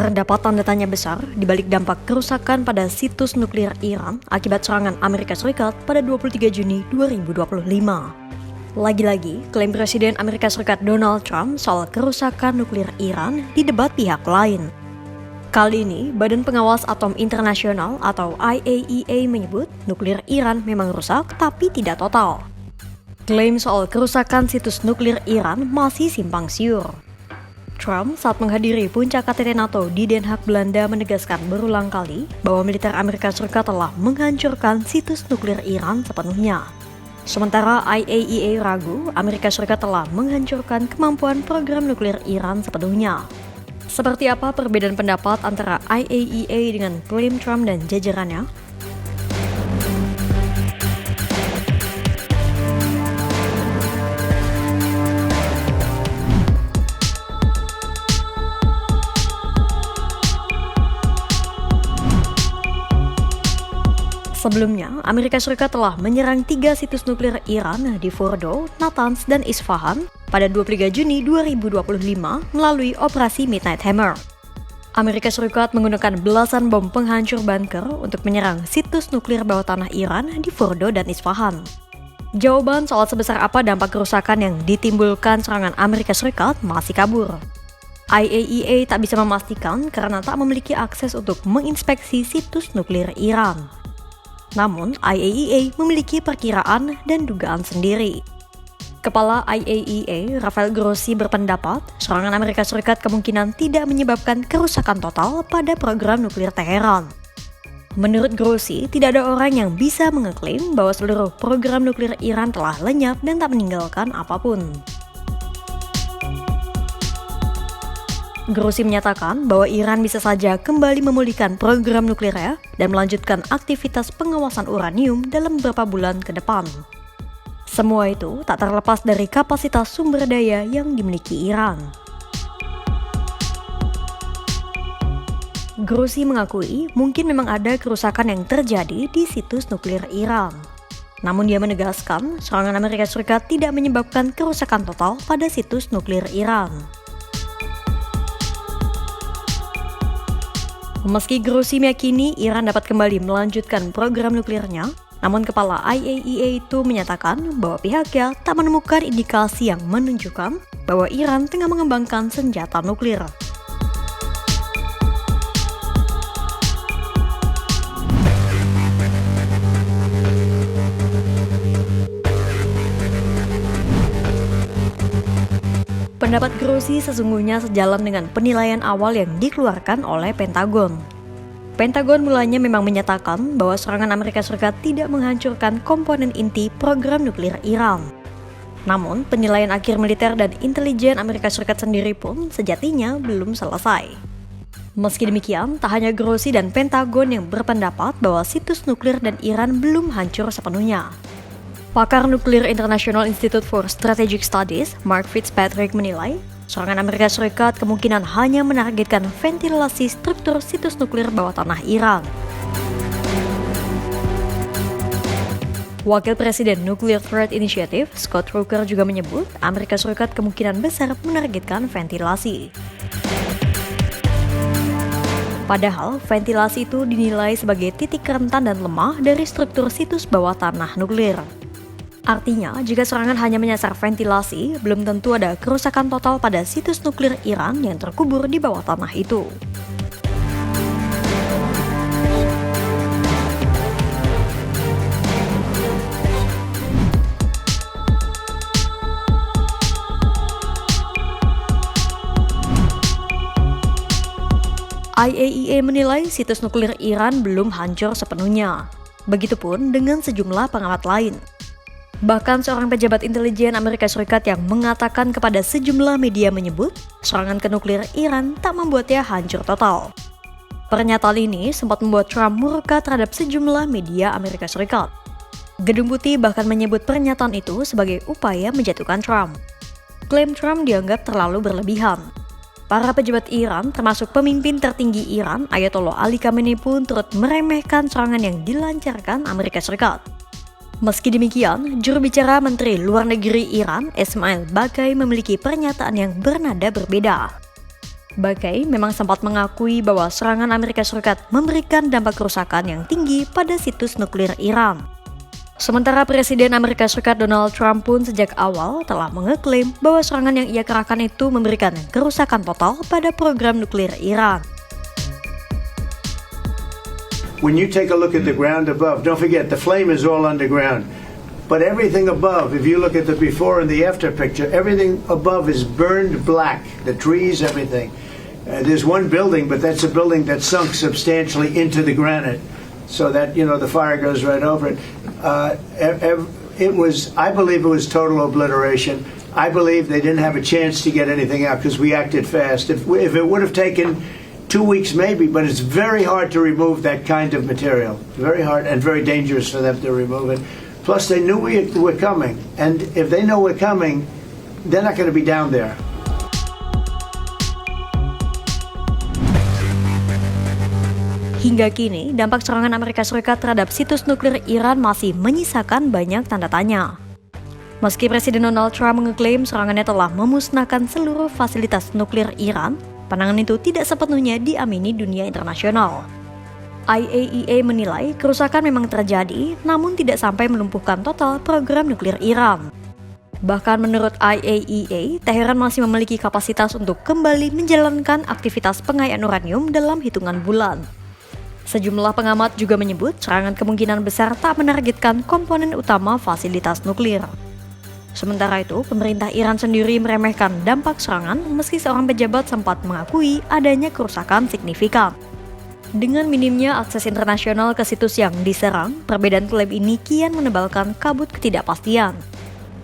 Terdapat tanda tanya besar di balik dampak kerusakan pada situs nuklir Iran akibat serangan Amerika Serikat pada 23 Juni 2025. Lagi-lagi, klaim Presiden Amerika Serikat Donald Trump soal kerusakan nuklir Iran didebat pihak lain. Kali ini, Badan Pengawas Atom Internasional atau IAEA menyebut nuklir Iran memang rusak tapi tidak total. Klaim soal kerusakan situs nuklir Iran masih simpang siur. Trump saat menghadiri puncak KTT NATO di Den Haag, Belanda menegaskan berulang kali bahwa militer Amerika Serikat telah menghancurkan situs nuklir Iran sepenuhnya. Sementara IAEA ragu Amerika Serikat telah menghancurkan kemampuan program nuklir Iran sepenuhnya. Seperti apa perbedaan pendapat antara IAEA dengan klaim Trump dan jajarannya? Sebelumnya, Amerika Serikat telah menyerang 3 situs nuklir Iran di Fordo, Natanz, dan Isfahan pada 23 Juni 2025 melalui operasi Midnight Hammer. Amerika Serikat menggunakan belasan bom penghancur bunker untuk menyerang situs nuklir bawah tanah Iran di Fordo dan Isfahan. Jawaban soal sebesar apa dampak kerusakan yang ditimbulkan serangan Amerika Serikat masih kabur. IAEA tak bisa memastikan karena tak memiliki akses untuk menginspeksi situs nuklir Iran. Namun, IAEA memiliki perkiraan dan dugaan sendiri. Kepala IAEA, Rafael Grossi berpendapat, serangan Amerika Serikat kemungkinan tidak menyebabkan kerusakan total pada program nuklir Teheran. Menurut Grossi, tidak ada orang yang bisa mengeklaim bahwa seluruh program nuklir Iran telah lenyap dan tak meninggalkan apapun. Grossi menyatakan bahwa Iran bisa saja kembali memulihkan program nuklirnya dan melanjutkan aktivitas pengawasan uranium dalam beberapa bulan ke depan. Semua itu tak terlepas dari kapasitas sumber daya yang dimiliki Iran. Grossi mengakui mungkin memang ada kerusakan yang terjadi di situs nuklir Iran. Namun dia menegaskan serangan Amerika Serikat tidak menyebabkan kerusakan total pada situs nuklir Iran. Meski Grossi meyakini Iran dapat kembali melanjutkan program nuklirnya, namun kepala IAEA itu menyatakan bahwa pihaknya tak menemukan indikasi yang menunjukkan bahwa Iran tengah mengembangkan senjata nuklir. Pendapat Grossi sesungguhnya sejalan dengan penilaian awal yang dikeluarkan oleh Pentagon. Pentagon mulanya memang menyatakan bahwa serangan Amerika Serikat tidak menghancurkan komponen inti program nuklir Iran. Namun, penilaian akhir militer dan intelijen Amerika Serikat sendiri pun sejatinya belum selesai. Meski demikian, tak hanya Grossi dan Pentagon yang berpendapat bahwa situs nuklir dan Iran belum hancur sepenuhnya. Pakar Nuklir International Institute for Strategic Studies, Mark Fitzpatrick menilai, serangan Amerika Serikat kemungkinan hanya menargetkan ventilasi struktur situs nuklir bawah tanah Iran. Wakil Presiden Nuclear Threat Initiative, Scott Rucker juga menyebut Amerika Serikat kemungkinan besar menargetkan ventilasi. Padahal, ventilasi itu dinilai sebagai titik rentan dan lemah dari struktur situs bawah tanah nuklir. Artinya, jika serangan hanya menyasar ventilasi, belum tentu ada kerusakan total pada situs nuklir Iran yang terkubur di bawah tanah itu. IAEA menilai situs nuklir Iran belum hancur sepenuhnya. Begitupun dengan sejumlah pengamat lain. Bahkan seorang pejabat intelijen Amerika Serikat yang mengatakan kepada sejumlah media menyebut serangan ke nuklir Iran tak membuatnya hancur total. Pernyataan ini sempat membuat Trump murka terhadap sejumlah media Amerika Serikat. Gedung Putih bahkan menyebut pernyataan itu sebagai upaya menjatuhkan Trump. Klaim Trump dianggap terlalu berlebihan. Para pejabat Iran, termasuk pemimpin tertinggi Iran, Ayatollah Ali Khamenei pun turut meremehkan serangan yang dilancarkan Amerika Serikat. Meski demikian, juru bicara Menteri Luar Negeri Iran, Esmail Baghai, memiliki pernyataan yang bernada berbeda. Bagai memang sempat mengakui bahwa serangan Amerika Serikat memberikan dampak kerusakan yang tinggi pada situs nuklir Iran. Sementara Presiden Amerika Serikat Donald Trump pun sejak awal telah mengeklaim bahwa serangan yang ia kerahkan itu memberikan kerusakan total pada program nuklir Iran. When you take a look at the ground above, don't forget the flame is all underground. But everything above, if you look at the before and the after picture, everything above is burned black. The trees, everything. There's one building, but that's a building that sunk substantially into the granite, so that, the fire goes right over it. I believe it was total obliteration. I believe they didn't have a chance to get anything out because we acted fast. If it would have taken 2 weeks maybe, but it's very hard to remove that kind of material. Very hard and very dangerous for them to remove it. Plus, they knew we were coming, and if they know we're coming, they're not going to be down there. Hingga kini, dampak serangan Amerika Serikat terhadap situs nuklir Iran masih menyisakan banyak tanda tanya. Meski Presiden Donald Trump mengeklaim serangannya telah memusnahkan seluruh fasilitas nuklir Iran, pandangan itu tidak sepenuhnya diamini dunia internasional. IAEA menilai kerusakan memang terjadi, namun tidak sampai melumpuhkan total program nuklir Iran. Bahkan menurut IAEA, Teheran masih memiliki kapasitas untuk kembali menjalankan aktivitas pengayaan uranium dalam hitungan bulan. Sejumlah pengamat juga menyebut serangan kemungkinan besar tak menargetkan komponen utama fasilitas nuklir. Sementara itu, pemerintah Iran sendiri meremehkan dampak serangan meski seorang pejabat sempat mengakui adanya kerusakan signifikan. Dengan minimnya akses internasional ke situs yang diserang, perbedaan klaim ini kian menebalkan kabut ketidakpastian.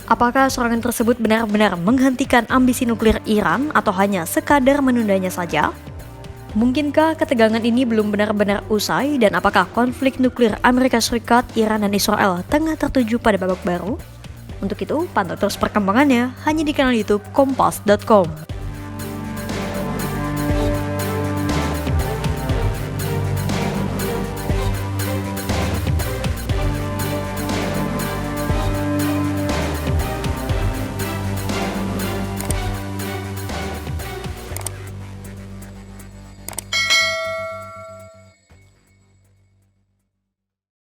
Apakah serangan tersebut benar-benar menghentikan ambisi nuklir Iran atau hanya sekadar menundanya saja? Mungkinkah ketegangan ini belum benar-benar usai dan apakah konflik nuklir Amerika Serikat, Iran, dan Israel tengah tertuju pada babak baru? Untuk itu, pantau terus perkembangannya hanya di kanal YouTube Kompas.com.